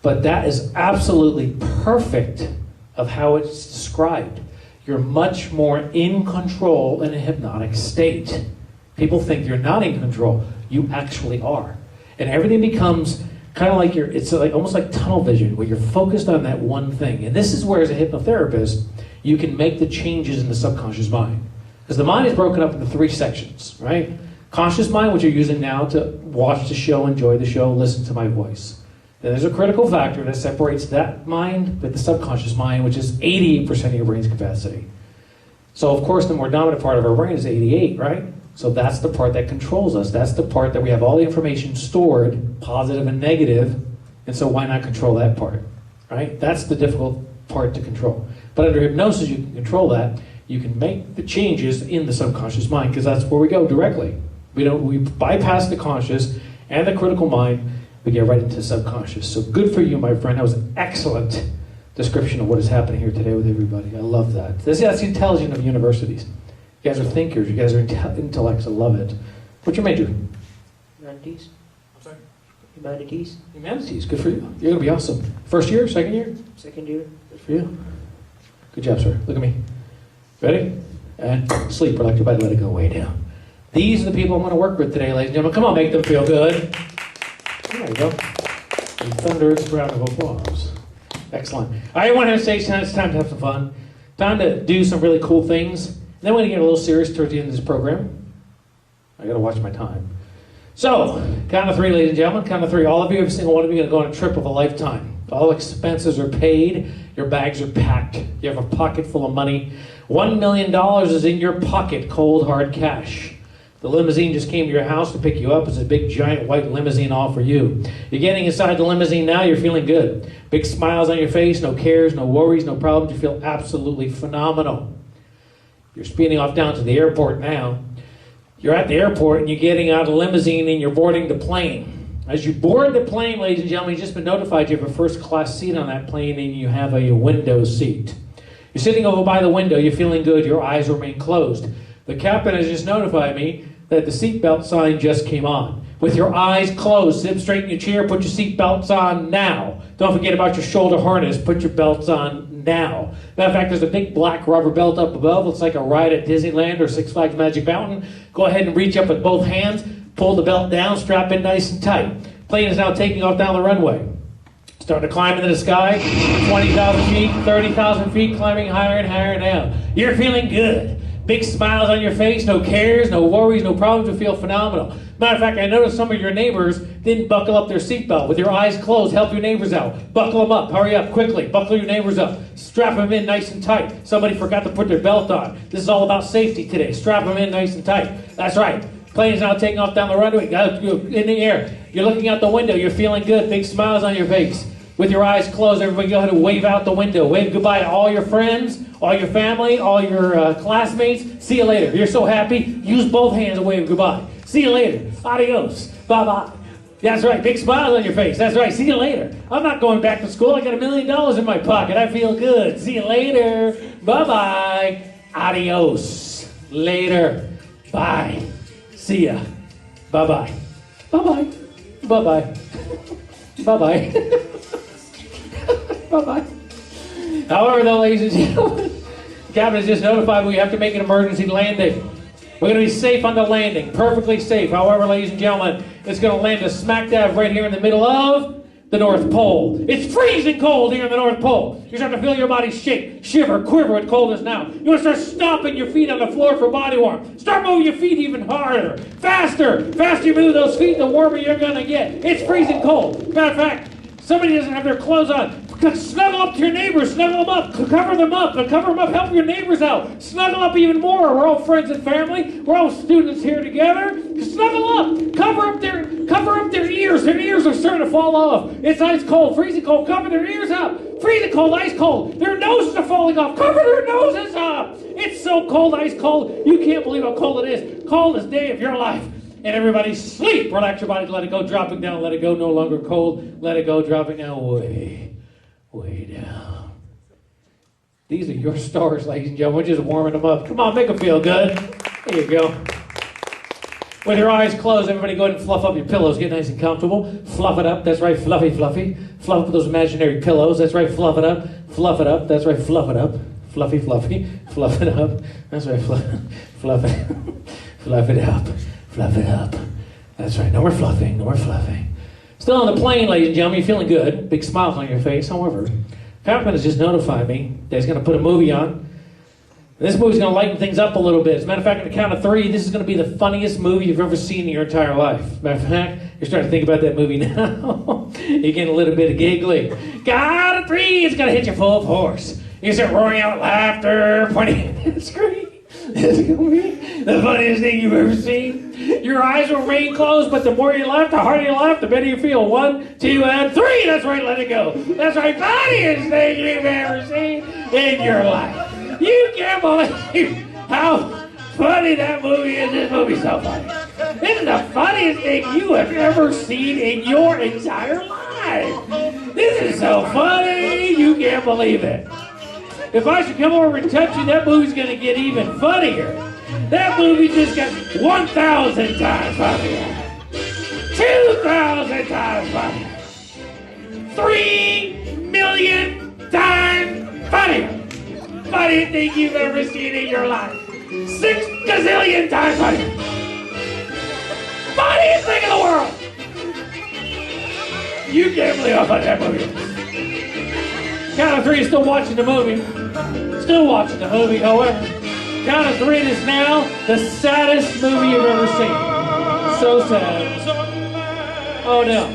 But that is absolutely perfect of how it's described. You're much more in control in a hypnotic state. People think you're not in control. You actually are. And everything becomes kind of like it's like almost like tunnel vision, where you're focused on that one thing. And this is where, as a hypnotherapist, you can make the changes in the subconscious mind. Because the mind is broken up into 3 sections, right? Conscious mind, which you're using now to watch the show, enjoy the show, listen to my voice. Then there's a critical factor that separates that mind with the subconscious mind, which is 88% of your brain's capacity. So, of course, the more dominant part of our brain is 88, right? So that's the part that controls us. That's the part that we have all the information stored, positive and negative, and so why not control that part, right? That's the difficult part to control. But under hypnosis, you can control that. You can make the changes in the subconscious mind, because that's where we go directly. We bypass the conscious and the critical mind. We get right into the subconscious. So good for you, my friend. That was an excellent description of what is happening here today with everybody. I love that. That's the intelligence of universities. You guys are thinkers. You guys are intellects. I love it. What's your major? Humanities. I'm sorry? Humanities. Humanities. Good for you. You're going to be awesome. First year? Second year? Second year. Good for you. Good job, sir. Look at me. Ready? And sleep. Relax your body. Let it go way down. These are the people I'm going to work with today, ladies and gentlemen. Come on, make them feel good. There you go. A thunderous round of applause. Excellent. I want to say it's time to have some fun. Time to do some really cool things. And then we're going to get a little serious towards the end of this program. I got to watch my time. So, count of three, ladies and gentlemen. Count of three. All of you, every single one of you, are going to go on a trip of a lifetime. All expenses are paid. Your bags are packed. You have a pocket full of money. $1 million is in your pocket, cold, hard cash. The limousine just came to your house to pick you up. It's a big, giant, white limousine all for you. You're getting inside the limousine now. You're feeling good. Big smiles on your face. No cares, no worries, no problems. You feel absolutely phenomenal. You're speeding off down to the airport now. You're at the airport and you're getting out of the limousine and you're boarding the plane. As you board the plane, ladies and gentlemen, you've just been notified you have a first-class seat on that plane and you have a window seat. You're sitting over by the window. You're feeling good. Your eyes remain closed. The captain has just notified me that the seatbelt sign just came on. With your eyes closed, sit straight in your chair, put your seatbelts on now. Don't forget about your shoulder harness, put your belts on now. Matter of fact, there's a big black rubber belt up above. Looks like a ride at Disneyland or Six Flags Magic Mountain. Go ahead and reach up with both hands, pull the belt down, strap in nice and tight. Plane is now taking off down the runway. Starting to climb into the sky, 20,000 feet, 30,000 feet, climbing higher and higher now. You're feeling good. Big smiles on your face, no cares, no worries, no problems. You feel phenomenal. Matter of fact, I noticed some of your neighbors didn't buckle up their seatbelt. With your eyes closed, help your neighbors out. Buckle them up. Hurry up, quickly. Buckle your neighbors up. Strap them in nice and tight. Somebody forgot to put their belt on. This is all about safety today. Strap them in nice and tight. That's right. Plane is now taking off down the runway. In the air. You're looking out the window. You're feeling good. Big smiles on your face. With your eyes closed, everybody go ahead and wave out the window. Wave goodbye to all your friends, all your family, all your classmates. See you later. You're so happy. Use both hands and wave goodbye. See you later. Adios. Bye-bye. That's right. Big smiles on your face. That's right. See you later. I'm not going back to school. I got $1 million in my pocket. I feel good. See you later. Bye-bye. Adios. Later. Bye. See ya. Bye-bye. Bye-bye. Bye-bye. Bye-bye. Bye-bye. However, though, ladies and gentlemen, the captain has just notified we have to make an emergency landing. We're going to be safe on the landing, perfectly safe. However, ladies and gentlemen, it's going to land us smack dab right here in the middle of the North Pole. It's freezing cold here in the North Pole. You're starting to feel your body shake, shiver, quiver with coldness now. You want to start stomping your feet on the floor for body warmth. Start moving your feet even harder. Faster. Faster you move those feet, the warmer you're going to get. It's freezing cold. Matter of fact, somebody doesn't have their clothes on. Snuggle up to your neighbors. Snuggle them up. Cover them up. Cover them up. Help your neighbors out. Snuggle up even more. We're all friends and family. We're all students here together. Snuggle up. Cover up their ears. Their ears are starting to fall off. It's ice cold. Freezing cold. Cover their ears up. Freezing cold. Ice cold. Their noses are falling off. Cover their noses up. It's so cold. Ice cold. You can't believe how cold it is. Coldest day of your life. And everybody sleep. Relax your body. Let it go. Dropping down. Let it go. No longer cold. Let it go. Dropping down. Way down. These are your stars, ladies and gentlemen. We're just warming them up. Come on, make them feel good. There you go. With your eyes closed, everybody go ahead and fluff up your pillows. Get nice and comfortable. Fluff it up. That's right, fluffy, fluffy. Fluff up those imaginary pillows. That's right, fluff it up. Fluff it up. That's right, fluff it up. Fluffy, fluffy. Fluff it up. That's right, fluff it. Fluff it up. Fluff it up. That's right, no more fluffing. No more fluffing. Still on the plane, ladies and gentlemen, you're feeling good. Big smiles on your face. However, Captain has just notified me that he's going to put a movie on. This movie's going to lighten things up a little bit. As a matter of fact, on the count of 3, this is going to be the funniest movie you've ever seen in your entire life. Matter of fact, you're starting to think about that movie now. You're getting a little bit of giggly. Count of 3, it's going to hit you full force. You start roaring out laughter, pointing at the screen. It's gonna be the funniest thing you've ever seen. Your eyes will remain closed, but the more you laugh, the harder you laugh, the better you feel. 1, 2, and 3. That's right, let it go. That's right, funniest thing you've ever seen in your life. You can't believe how funny that movie is. This movie's so funny. This is the funniest thing you have ever seen in your entire life. This is so funny, you can't believe it. If I should come over and touch you, that movie's going to get even funnier. That movie just got 1,000 times funnier. 2,000 times funnier. 3 million times funnier. Funniest thing you've ever seen in your life. 6 gazillion times funnier. Funniest thing in the world. You can't believe how funny that movie is. Count of 3, still watching the movie. Still watching the movie, however. Count of 3, it is now the saddest movie you've ever seen. So sad. Oh no.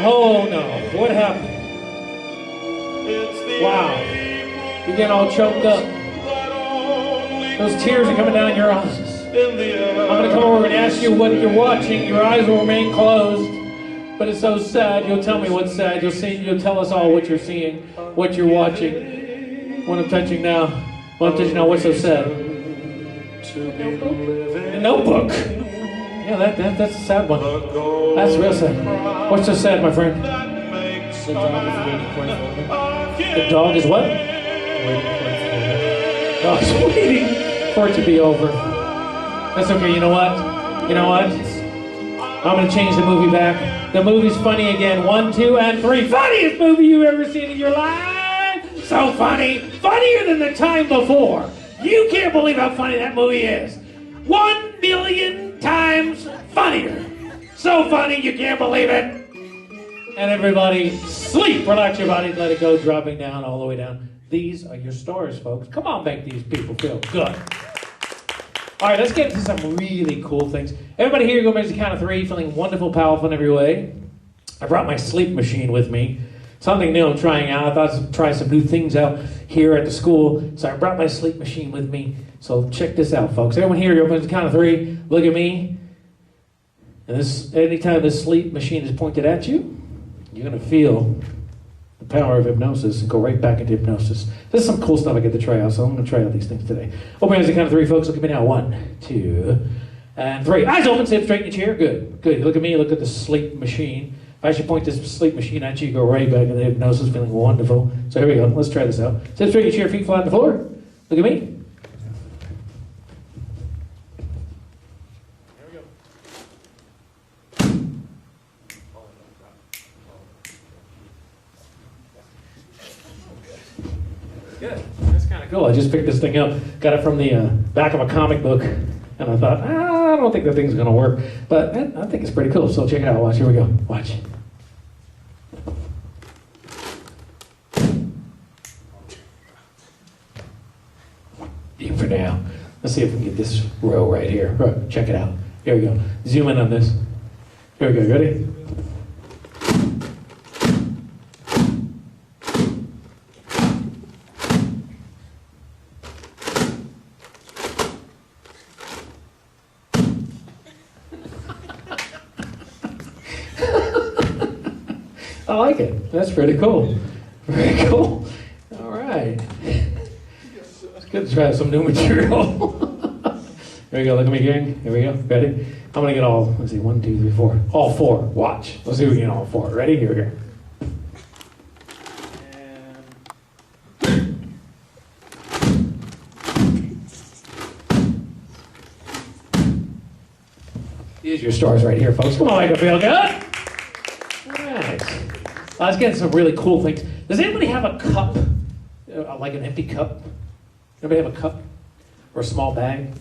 Oh no. What happened? Wow. You're getting all choked up. Those tears are coming down your eyes. I'm going to come over and ask you what you're watching. Your eyes will remain closed. But it's so sad. You'll tell me what's sad. You'll tell us all what you're seeing, what you're watching. What I'm touching now. What I'm touching now. What's so sad? The Notebook. Yeah, that's a sad one. That's real sad. What's so sad, my friend? The dog is waiting for it. The dog is what? Dog's waiting for it to be over. That's okay. You know what? You know what? I'm going to change the movie back. The movie's funny again. 1, 2, and 3. Funniest movie you've ever seen in your life. So funny. Funnier than the time before. You can't believe how funny that movie is. 1 million times funnier. So funny you can't believe it. And everybody, sleep. Relax your body. Let it go. Dropping down all the way down. These are your stars, folks. Come on, make these people feel good. All right, let's get into some really cool things. Everybody here, go make the count of 3, feeling wonderful, powerful in every way. I brought my sleep machine with me. Something new I'm trying out. I thought I'd try some new things out here at the school. So I brought my sleep machine with me. So check this out, folks. Everyone here, go make the count of 3. Look at me. And anytime this sleep machine is pointed at you, you're going to feel the power of hypnosis and go right back into hypnosis. This is some cool stuff I get to try out, so I'm going to try out these things today. Open eyes, the count of 3, folks. Look at me now. 1, 2, and 3. Eyes open, sit straight in the chair. Good. Good. Look at me. Look at the sleep machine. If I should point this sleep machine at you, go right back into hypnosis, feeling wonderful. So here we go. Let's try this out. Sit straight in your chair, feet flat on the floor. Look at me. Good. That's kind of cool. I just picked this thing up. Got it from the back of a comic book. And I thought, I don't think that thing's going to work. But I think it's pretty cool. So check it out. Watch. Here we go. Watch. Deep for now. Let's see if we can get this row right here. Right, check it out. Here we go. Zoom in on this. Here we go. Ready? I like it. That's pretty cool. Very cool. All right. It's good to try some new material. Here we go. Look at me again. Here we go. Ready? I'm going to get all, let's see, 1, 2, 3, 4. All 4. Watch. Let's see if we can get all 4. Ready? Here we go. Here's your stars right here, folks. Come on, make it feel good. All right. Let's get some really cool things. Does anybody have a cup, like an empty cup? Anybody have a cup or a small bag?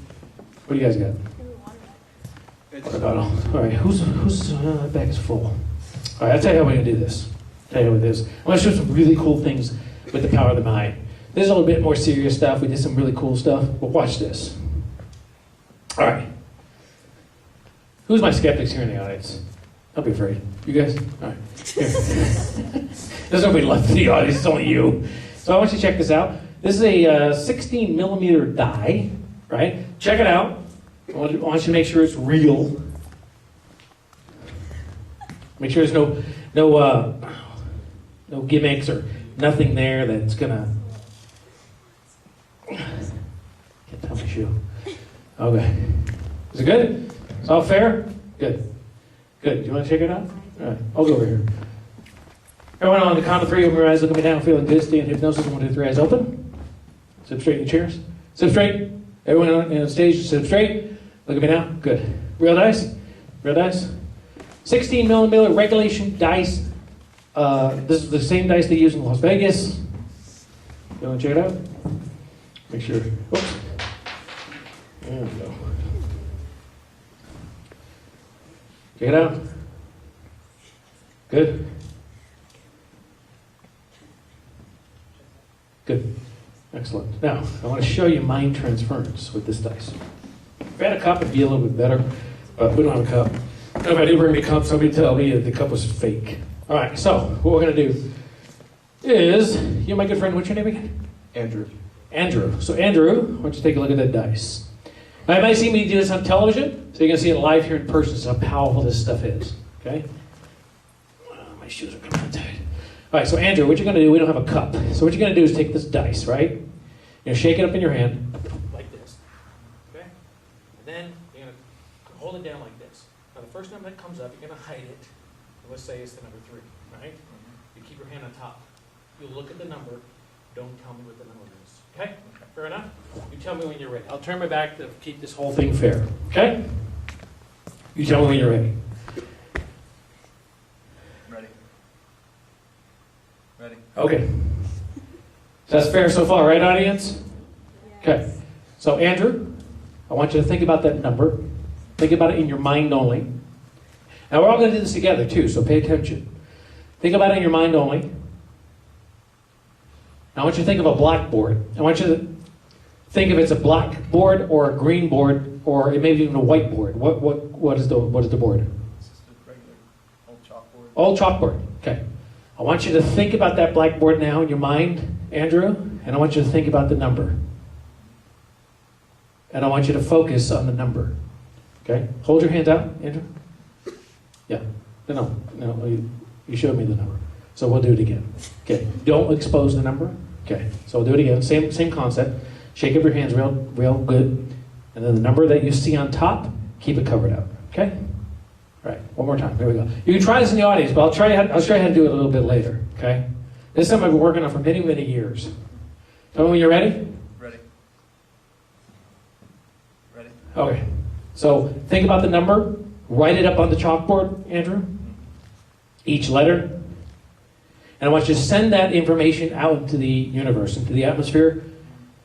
What do you guys got? Water bottle. All right, whose bag is full? All right, I'll tell you how we're going to do this. Tell you what it is. I'm going to show some really cool things with the power of the mind. This is a little bit more serious stuff. We did some really cool stuff, but watch this. All right. Who's my skeptics here in the audience? Don't be afraid. You guys? All right. Here. There's nobody left in the audience. It's only you. So I want you to check this out. This is a 16 millimeter die, right? Check it out. I want you to make sure it's real. Make sure there's no gimmicks or nothing there that's gonna. Can't tell my shoe. Okay. Is it good? It's all fair? Good. Good. Do you want to check it out? All right. I'll go over here. Everyone on the count of 3, open your eyes, look at me now, feeling good, stay in hypnosis. 1, 2, 3, eyes open. Sit straight in your chairs. Sit straight. Everyone on the stage, sit straight. Look at me now. Good. Real dice? Real dice? 16 millimeter regulation dice. This is the same dice they use in Las Vegas. You want to check it out? Make sure. Oops. There we go. Check it out. Good. Good. Excellent. Now, I want to show you mind transference with this dice. If I had a cup, it'd be a little bit better, but we don't have a cup. If I did bring me a cup, somebody tell me that the cup was fake. All right, so what we're going to do is, you know my good friend, what's your name again? Andrew. Andrew. So Andrew, why don't you take a look at that dice. Now, you might see me do this on television, so you're going to see it live here in person, so how powerful this stuff is. Okay? My shoes are coming out tight. All right, so Andrew, what you're going to do, we don't have a cup. So what you're going to do is take this dice, right? You're going to shake it up in your hand, like this. Okay? And then you're going to hold it down like this. Now, the first number that comes up, you're going to hide it. And let's say it's the number 3, right? You keep your hand on top. You look at the number. Don't tell me what the number is. Okay? Fair enough? You tell me when you're ready. I'll turn my back to keep this whole thing fair. Okay? You tell me when you're ready. Ready. Ready. Okay. So that's fair so far, right, audience? Okay. So, Andrew, I want you to think about that number. Think about it in your mind only. Now, we're all going to do this together, too, so pay attention. Think about it in your mind only. I want you to think of a blackboard. I want you to think if it's a blackboard or a green board or it may be even a whiteboard. What is the board? It's just a regular old chalkboard. Old chalkboard. Okay. I want you to think about that blackboard now in your mind, Andrew, and I want you to think about the number. And I want you to focus on the number. Okay? Hold your hands out, Andrew. Yeah. No, you showed me the number. So we'll do it again. Okay. Don't expose the number. Okay. So we'll do it again. Same concept. Shake up your hands real good. And then the number that you see on top, keep it covered up. Okay? All right. One more time. Here we go. You can try this in the audience, but I'll show you how to do it a little bit later. Okay? This is something I've been working on for many, many years. Tell me when you're ready. Ready. Ready. Okay. So think about the number. Write it up on the chalkboard, Andrew. Each letter. And I want you to send that information out into the universe, into the atmosphere.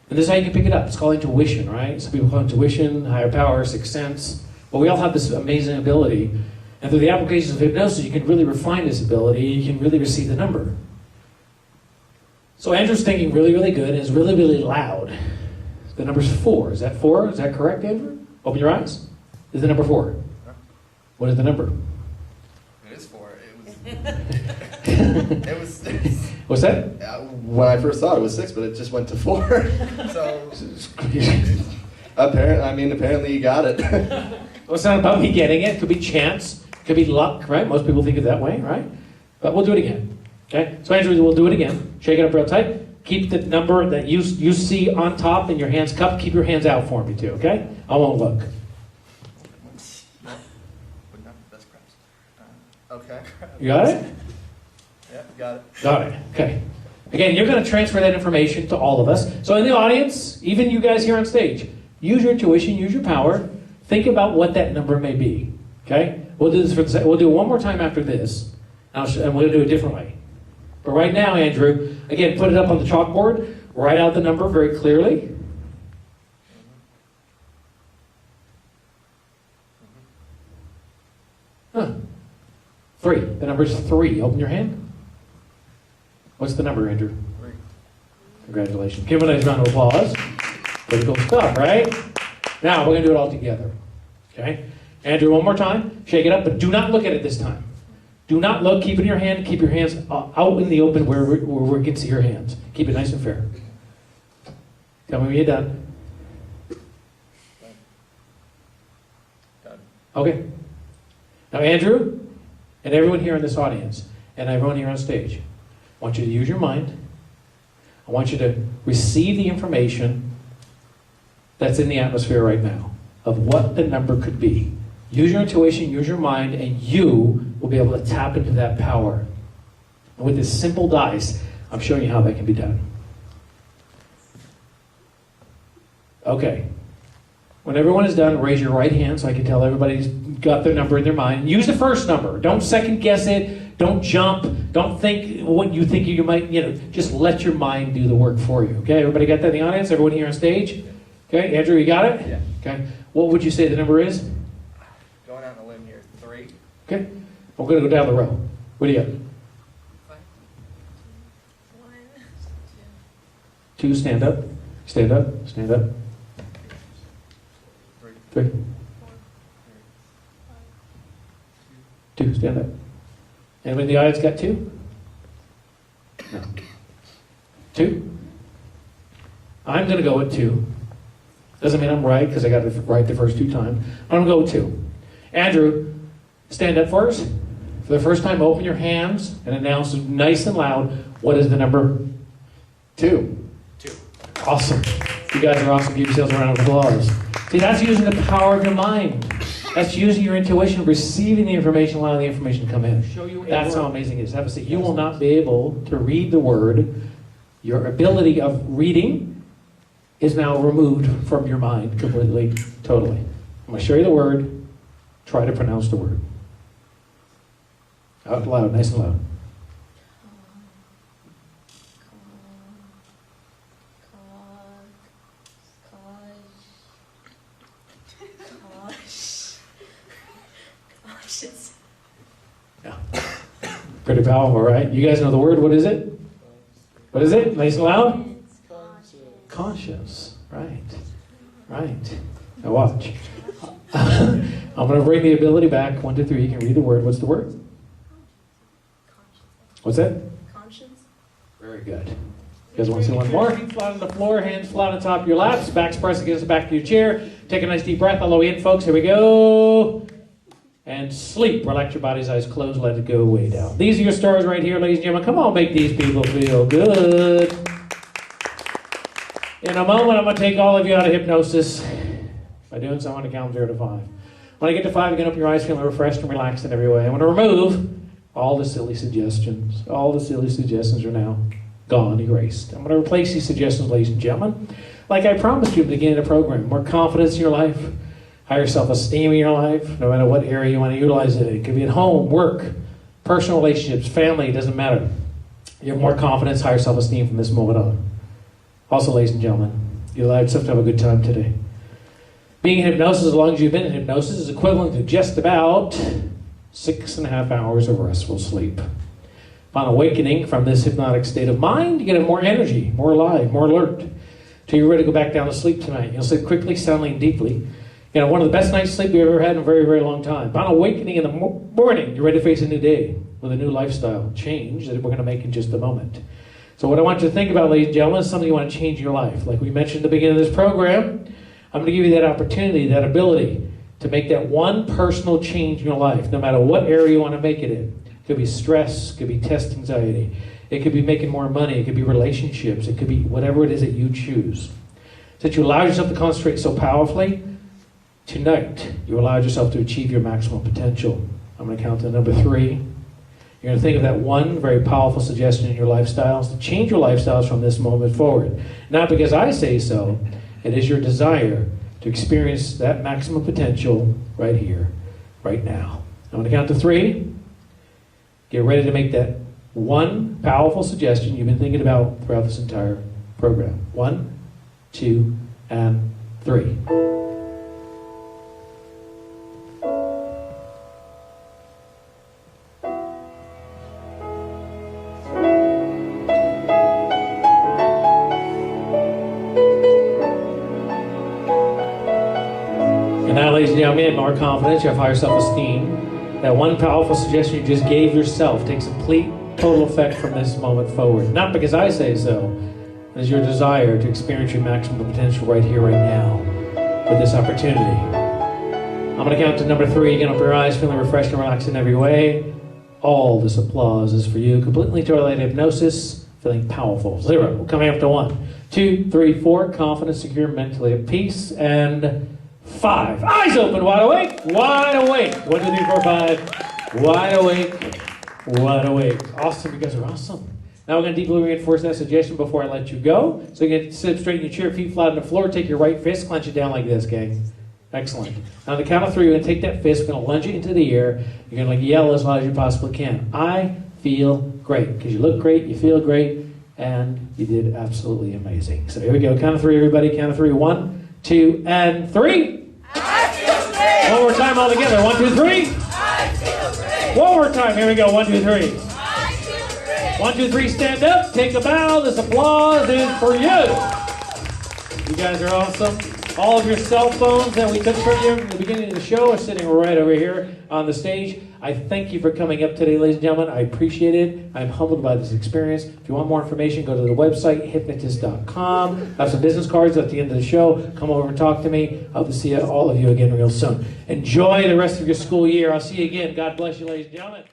And this is how you can pick it up. It's called intuition, right? Some people call it intuition, higher power, sixth sense. But we all have this amazing ability. And through the applications of hypnosis, you can really refine this ability. You can really receive the number. So Andrew's thinking really, really good, and it's really, really loud. The number's 4. Is that 4? Is that correct, Andrew? Open your eyes. Is the number 4? What is the number? It is 4. It was 6. What's that? When I first thought it was 6, but it just went to 4. So apparently you got it. Well, it's not about me getting it. It could be chance. It could be luck, right? Most people think of it that way, right? But we'll do it again. Okay? So Andrew, we'll do it again. Shake it up real tight. Keep the number that you see on top in your hands cupped. Keep your hands out for me too, okay? I won't look. Okay. You got it? Yeah, got it. Got it. Okay. Again, you're going to transfer that information to all of us. So in the audience, even you guys here on stage, use your intuition, use your power. Think about what that number may be. Okay? We'll do this we'll do it one more time after this, and we'll do it differently. But right now, Andrew, again, put it up on the chalkboard. Write out the number very clearly. Huh. 3. The number's 3. Open your hand. What's the number, Andrew? 3. Congratulations. Give him a nice round of applause. Pretty cool stuff, right? Now, we're going to do it all together. Okay? Andrew, one more time. Shake it up, but do not look at it this time. Do not look. Keep it in your hand. Keep your hands out in the open where we can see your hands. Keep it nice and fair. Tell me when you're done. Done. Okay. Now, Andrew, and everyone here in this audience, and everyone here on stage, I want you to use your mind. I want you to receive the information that's in the atmosphere right now of what the number could be. Use your intuition, use your mind, and you will be able to tap into that power. And with this simple dice, I'm showing you how that can be done. Okay. When everyone is done, raise your right hand so I can tell everybody's got their number in their mind. Use the first number. Don't second guess it. Don't jump. Don't think what you think you might, just let your mind do the work for you. Okay, everybody got that in the audience? Everyone here on stage? Okay, Andrew, you got it? Yeah. Okay. What would you say the number is? Going out on a limb here. 3. Okay. We're going to go down the row. What do you got? 1, 2, stand up. Stand up. Stand up. 3. 2, stand up. Anybody in the audience got 2? No. 2? I'm going to go with 2. Doesn't mean I'm right because I got it right the first 2 times. I'm going to go with 2. Andrew, stand up for us. For the first time, open your hands and announce nice and loud what is the number. 2. Awesome. You guys are awesome. Give yourselves a round of applause. See, that's using the power of your mind. That's using your intuition, receiving the information, allowing the information to come in. That's how amazing it is. Have a seat. You will not be able to read the word. Your ability of reading is now removed from your mind completely, totally. I'm going to show you the word. Try to pronounce the word. Out loud, nice and loud. Yeah. Pretty powerful, right? You guys know the word. What is it? What is it? Nice and loud? Conscious. Right. Right. Now watch. I'm going to bring the ability back. 1, 2, 3. You can read the word. What's the word? What's that? Conscience. Very good. You guys want to see one more? Feet flat on the floor, hands flat on top of your laps, backs pressed against the back of your chair. Take a nice deep breath all the way in, folks. Here we go. And sleep. Relax your body's eyes closed. Let it go way down. These are your stars right here, ladies and gentlemen. Come on, make these people feel good. In a moment, I'm going to take all of you out of hypnosis. By doing so, I'm going to count 0 to 5. When I get to 5, you can open your eyes feeling refreshed and relaxed in every way. I'm going to remove all the silly suggestions. All the silly suggestions are now gone, erased. I'm going to replace these suggestions, ladies and gentlemen. Like I promised you at the beginning of the program, more confidence in your life, higher self-esteem in your life, no matter what area you want to utilize it in. It could be at home, work, personal relationships, family, it doesn't matter. You have more confidence, higher self-esteem from this moment on. Also, ladies and gentlemen, you allow yourself to have a good time today. Being in hypnosis, as long as you've been in hypnosis, is equivalent to just about 6.5 hours of restful sleep. Upon awakening from this hypnotic state of mind, you get more energy, more alive, more alert, till you're ready to go back down to sleep tonight. You'll sleep quickly, soundly, and deeply. One of the best nights of sleep you've ever had in a very, very long time. Upon awakening in the morning, you're ready to face a new day with a new lifestyle change that we're going to make in just a moment. So what I want you to think about, ladies and gentlemen, is something you want to change in your life. Like we mentioned at the beginning of this program, I'm going to give you that opportunity, that ability to make that one personal change in your life, no matter what area you want to make it in. It could be stress, it could be test anxiety, it could be making more money, it could be relationships, it could be whatever it is that you choose. So that you allow yourself to concentrate so powerfully, tonight you allowed yourself to achieve your maximum potential. I'm going to count to number 3. You're going to think of that one very powerful suggestion in your lifestyles to change your lifestyles from this moment forward. Not because I say so, it is your desire to experience that maximum potential right here, right now. I'm going to count to 3. Get ready to make that one powerful suggestion you've been thinking about throughout this entire program. 1, 2, and 3. And now, ladies and gentlemen, you have more confidence, you have higher self-esteem. That one powerful suggestion you just gave yourself takes complete, total effect from this moment forward. Not because I say so, It is your desire to experience your maximum potential right here, right now, with this opportunity. I'm going to count to number 3. Again, open your eyes, feeling refreshed and relaxed in every way. All this applause is for you. Completely totally hypnosis, feeling powerful. 0. We'll come after 1, 2, 3, 4. Confident, secure, mentally at peace. And 5. Eyes open, wide awake, wide awake. 1, 2, 3, 4, 5. Wide awake, wide awake. Awesome, you guys are awesome. Now we're going to deeply reinforce that suggestion before I let you go. So you can sit up straight in your chair, feet flat on the floor. Take your right fist, clench it down like this, gang. Excellent. Now on the count of 3, you're going to take that fist, we're going to lunge it into the air. You're going to yell as loud as you possibly can. I feel great. Because you look great, you feel great, and you did absolutely amazing. So here we go. Count of 3, everybody. Count of 3. 1, 2, and 3. I feel great. One more time all together. 1, 2, 3. I feel great. One more time. Here we go. 1, 2, 3. I feel great. 1, 2, 3. Stand up. Take a bow. This applause is for you. You guys are awesome. All of your cell phones that we took from you at the beginning of the show are sitting right over here on the stage. I thank you for coming up today, ladies and gentlemen. I appreciate it. I'm humbled by this experience. If you want more information, go to the website, hypnotist.com. I have some business cards at the end of the show. Come over and talk to me. I hope to see all of you again real soon. Enjoy the rest of your school year. I'll see you again. God bless you, ladies and gentlemen.